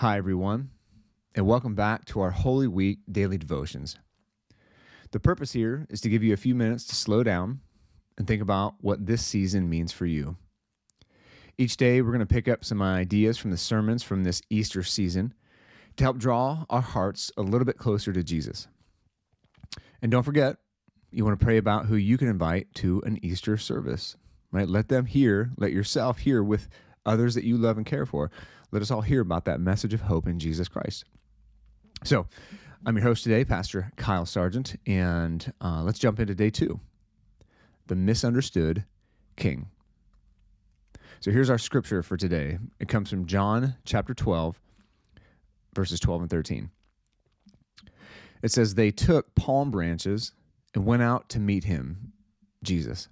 Hi, everyone, and welcome back to our Holy Week daily devotions. The purpose here is to give you a few minutes to slow down and think about what this season means for you. Each day, we're going to pick up some ideas from the sermons from this Easter season to help draw our hearts a little bit closer to Jesus. And don't forget, you want to pray about who you can invite to an Easter service, right? Let yourself hear with others that you love and care for. Let us all hear about that message of hope in Jesus Christ. So, I'm your host today, Pastor Kyle Sargent, and let's jump into day 2, the misunderstood king. So here's our scripture for today. It comes from John chapter 12, verses 12 and 13. It says, "They took palm branches and went out to meet him, Jesus.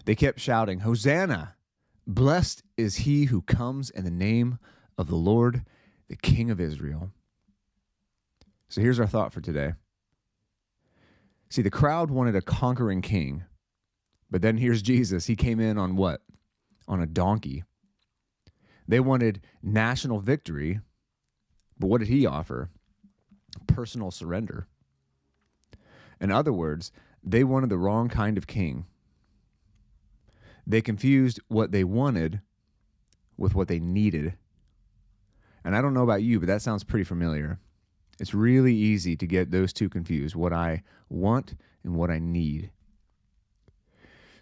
They kept shouting, 'Hosanna! Blessed is he who comes in the name of the Lord, the King of Israel.'" So here's our thought for today. See, the crowd wanted a conquering king, but then here's Jesus. He came in on what? On a donkey. They wanted national victory, but what did he offer? Personal surrender. In other words, they wanted the wrong kind of king. They confused what they wanted with what they needed. And I don't know about you, but that sounds pretty familiar. It's really easy to get those two confused, what I want and what I need.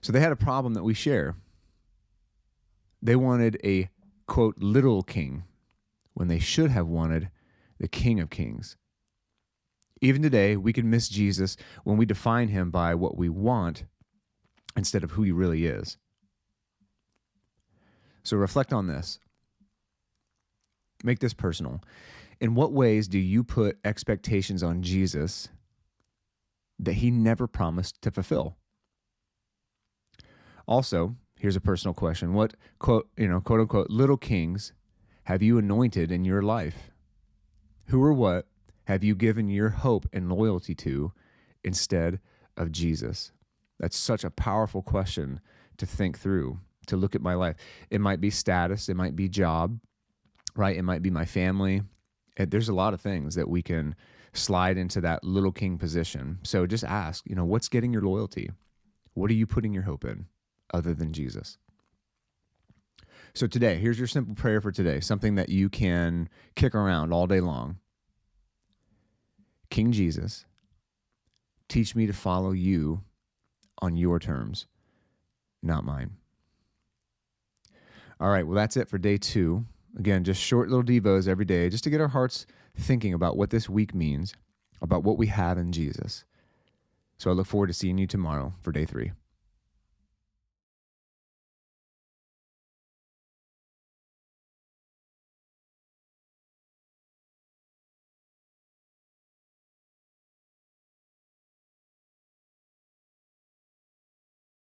So they had a problem that we share. They wanted a, quote, little king, when they should have wanted the King of Kings. Even today, we can miss Jesus when we define him by what we want instead of who he really is. So reflect on this. Make this personal. In what ways do you put expectations on Jesus that he never promised to fulfill? Also, here's a personal question. What, quote unquote, little kings have you anointed in your life? Who or what have you given your hope and loyalty to instead of Jesus? That's such a powerful question to think through, to look at my life. It might be status, it might be job, right? It might be my family. There's a lot of things that we can slide into that little king position. So just ask, what's getting your loyalty? What are you putting your hope in other than Jesus? So today, here's your simple prayer for today, something that you can kick around all day long. King Jesus, teach me to follow you on your terms, not mine. All right, well, that's it for day 2. Again, just short little devos every day, just to get our hearts thinking about what this week means, about what we have in Jesus. So I look forward to seeing you tomorrow for day 3.